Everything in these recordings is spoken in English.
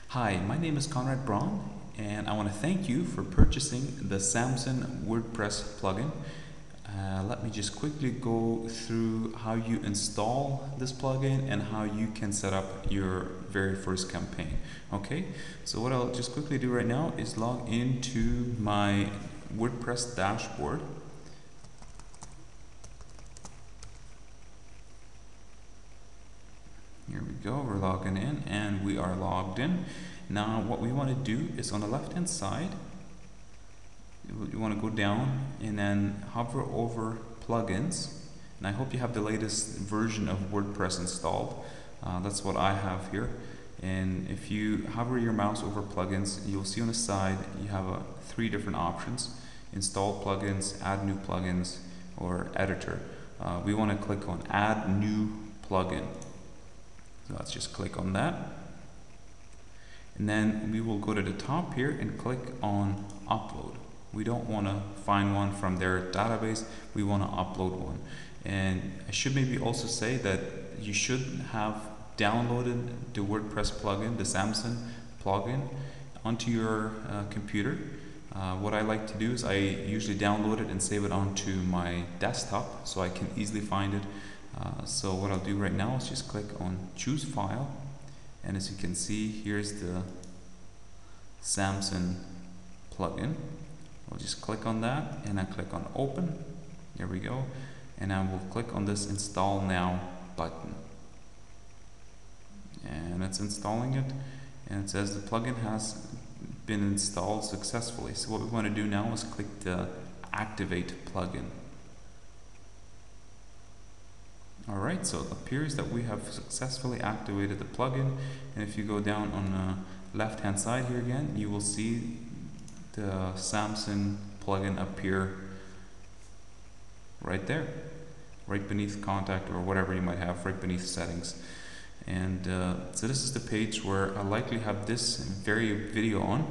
Hi, my name is Konrad Braun, and I want to thank you for purchasing the Samson WordPress plugin. Let me just quickly go through how you install this plugin and how you can set up your very first campaign. Okay, so what I'll just quickly do right now is log into my WordPress dashboard. Here we go, we're logging in and we are logged in. Now what we want to do is on the left hand side, you want to go down and then hover over plugins. And I hope you have the latest version of WordPress installed. That's what I have here. And if you hover your mouse over plugins, you'll see on the side you have three different options: install plugins, add new plugins, or editor. We want to click on add new plugin. So let's just click on that. And then we will go to the top here and click on upload. We don't want to find one from their database, we want to upload one. And I should maybe also say that you should have downloaded the WordPress plugin, the Samson plugin, onto your computer. What I like to do is I usually download it and save it onto my desktop so I can easily find it. So what I'll do right now is just click on choose file, and as you can see, here's the Samson plugin. I'll just click on that and I click on open. There we go, and I will click on this install now button, and it's installing it, and it says the plugin has been installed successfully. So what we want to do now is click the activate plugin. Alright, so it appears that we have successfully activated the plugin, and if you go down on the left hand side here again, you will see the Samson plugin appear right there, right beneath contact or whatever you might have, right beneath settings. And so this is the page where I likely have this very video on.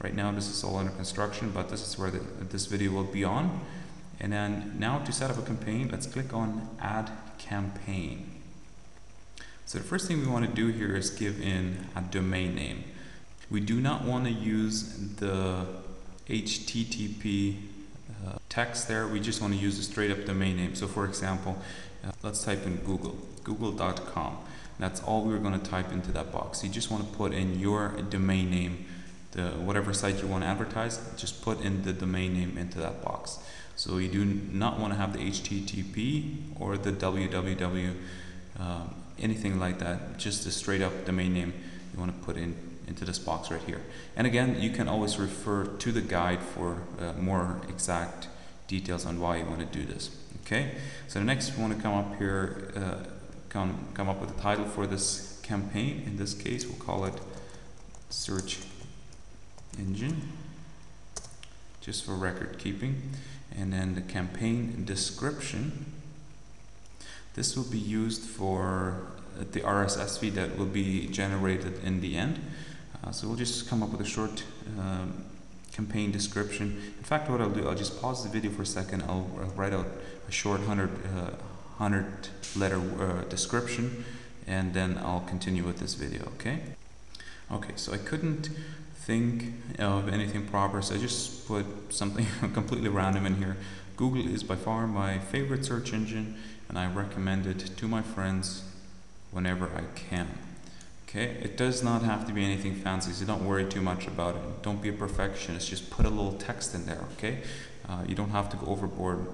Right now this is all under construction, but this is where this video will be on. And then now to set up a campaign, let's click on add campaign. So the first thing we want to do here is give in a domain name. We do not want to use the HTTP text there. We just want to use a straight up domain name. So for example, let's type in google.com. That's all we're going to type into that box. You just want to put in your domain name, whatever site you want to advertise, just put in the domain name into that box. So you do not want to have the HTTP or the www, anything like that. Just a straight up domain name you want to put into this box right here. And again, you can always refer to the guide for more exact details on why you want to do this. Okay, so the next we want to come up here, come up with a title for this campaign. In this case, we'll call it search engine, just for record keeping. And then the campaign description, this will be used for the RSS feed that will be generated in the end. So we'll just come up with a short campaign description. In fact, what I'll do, I'll just pause the video for a second. I'll write out a short 100 letter description, and then I'll continue with this video. Okay, so I couldn't think of anything proper, so I just put something completely random in here. Google is by far my favorite search engine, and I recommend it to my friends whenever I can. Okay, it does not have to be anything fancy, so don't worry too much about it. Don't be a perfectionist, just put a little text in there. Okay, you don't have to go overboard.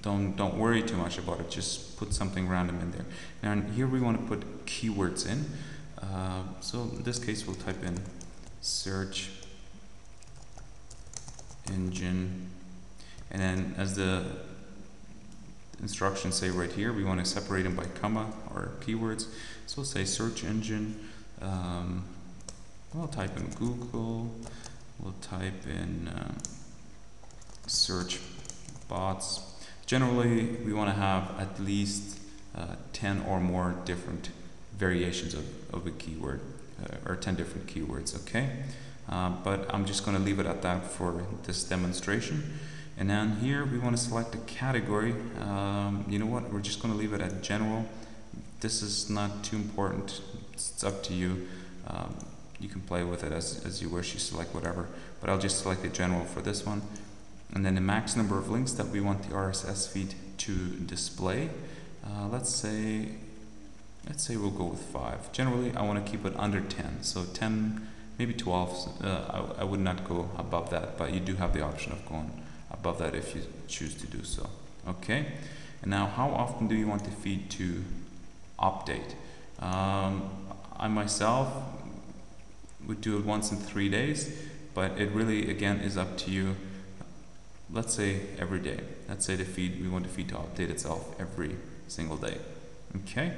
Don't worry too much about it, just put something random in there. Now here we want to put keywords in, so in this case we'll type in search engine, and then as the instructions say right here, we want to separate them by comma or keywords. So we'll say search engine, we'll type in Google, we'll type in search bots. Generally we want to have at least 10 or more different variations of a keyword, or 10 different keywords. Okay, but I'm just going to leave it at that for this demonstration. And then here we want to select a category. You know what, we're just going to leave it at general. This is not too important, it's up to you. you can play with it as you wish. You select whatever, but I'll just select the general for this one. And then the max number of links that we want the RSS feed to display. Let's say we'll go with 5. Generally, I want to keep it under 10. So 10, maybe 12. I would not go above that, but you do have the option of going above that if you choose to do so. Okay. And now, how often do you want the feed to update? I myself would do it once in 3 days, but it really, again, is up to you. Let's say every day. Let's say we want the feed to update itself every single day. Okay,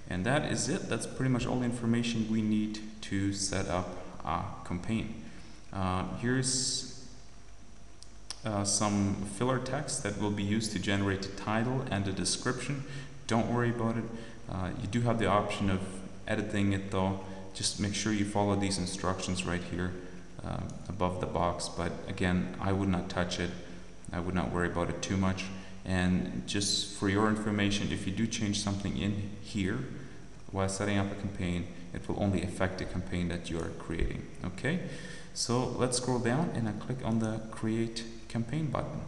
and that is it. That's pretty much all the information we need to set up a campaign. Here's some filler text that will be used to generate the title and the description. Don't worry about it. You do have the option of editing it though. Just make sure you follow these instructions right here above the box, but again, I would not touch it. I would not worry about it too much. And just for your information, if you do change something in here while setting up a campaign, it will only affect the campaign that you are creating. Okay, so let's scroll down and I click on the Create Campaign button.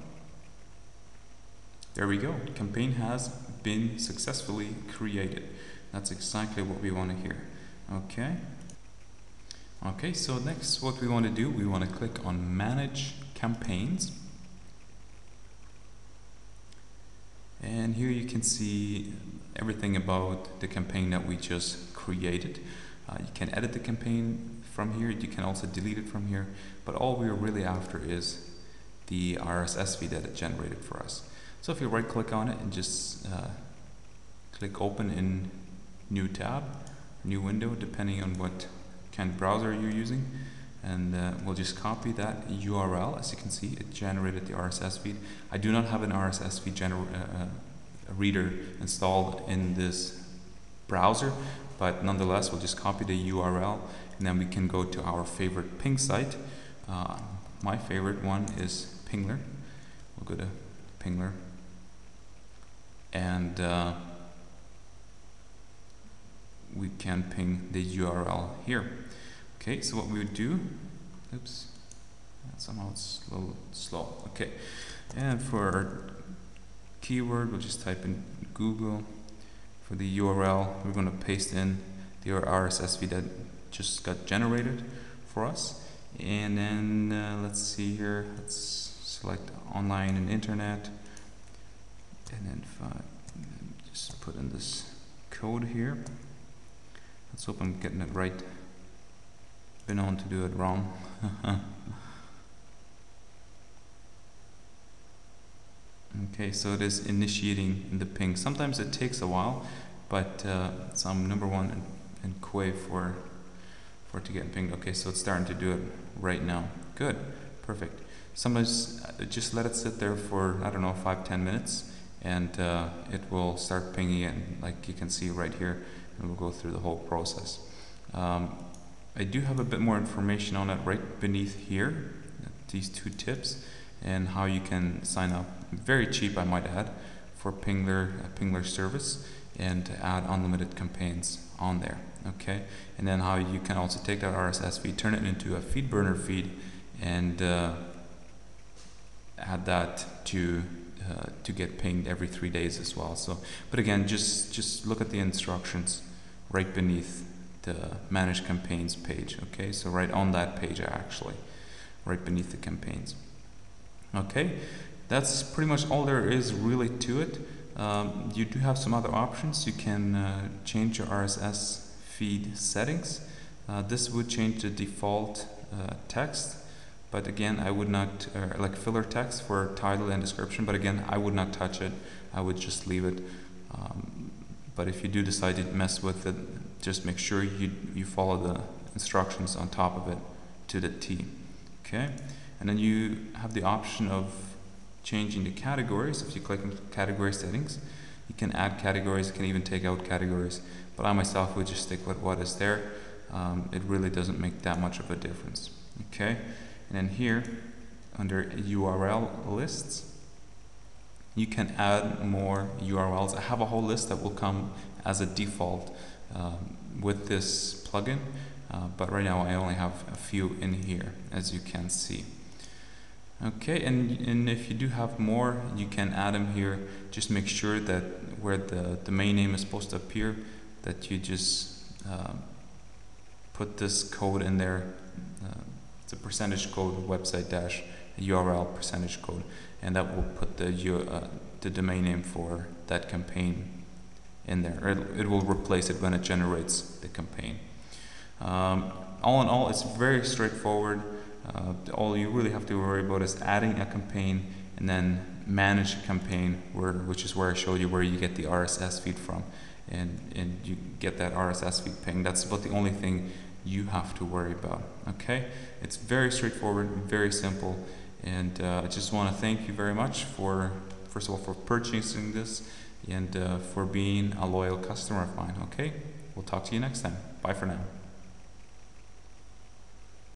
There we go. Campaign has been successfully created. That's exactly what we want to hear. Okay. Okay, so next what we want to do, we want to click on Manage Campaigns. And here you can see everything about the campaign that we just created. You can edit the campaign from here, you can also delete it from here, but all we're really after is the RSS feed that it generated for us. So if you right click on it and just click Open in New tab, New window, depending on what kind of browser you're using, and we'll just copy that URL. As you can see, it generated the RSS feed. I do not have an RSS feed reader installed in this browser, but nonetheless, we'll just copy the URL, and then we can go to our favorite ping site. My favorite one is Pingler. We'll go to Pingler, and we can ping the URL here. Okay, so what we would do, oops, somehow it's a little slow. Okay, and for our keyword, we'll just type in Google. For the URL, we're going to paste in the RSS feed that just got generated for us. And then let's see here, let's select online and internet. And then just put in this code here. Let's hope I'm getting it right. Been known to do it wrong. Okay, so it is initiating the ping. Sometimes it takes a while, but it's number one in Quay for it to get pinged. Okay, so it's starting to do it right now. Good, perfect. Sometimes just let it sit there for, I don't know, 5-10 minutes, and it will start pinging it, like you can see right here, and we'll go through the whole process. I do have a bit more information on it right beneath here, these 2 tips, and how you can sign up, very cheap I might add, for Pingler service, and to add unlimited campaigns on there. Okay, and then how you can also take that RSS feed, turn it into a feed burner feed, and add that to get pinged every 3 days as well. So, but again, just look at the instructions right beneath the Manage Campaigns page. Okay, so right on that page actually, right beneath the campaigns. Okay, that's pretty much all there is really to it. You do have some other options. You can change your RSS feed settings. This would change the default text, but again, I would not, like filler text for title and description, but again, I would not touch it. I would just leave it. But if you do decide to mess with it, just make sure you follow the instructions on top of it to the T. Okay, and then you have the option of changing the categories. If you click on category settings, you can add categories, you can even take out categories, but I myself would just stick with what is there. It really doesn't make that much of a difference. Okay, and then here under URL lists, you can add more URLs. I have a whole list that will come as a default with this plugin. but right now I only have a few in here, as you can see. Okay, and if you do have more, you can add them here. Just make sure that where the domain name is supposed to appear, that you just put this code in there. It's a percentage code, website dash URL percentage code, and that will put the domain name for that campaign in there. Or it will replace it when it generates the campaign. All in all, it's very straightforward. All you really have to worry about is adding a campaign and then manage a campaign, which is where I showed you where you get the RSS feed from, and you get that RSS feed ping. That's about the only thing you have to worry about. Okay, it's very straightforward, very simple, and I just want to thank you very much for, first of all, for purchasing this and for being a loyal customer of mine. Okay, we'll talk to you next time. Bye for now.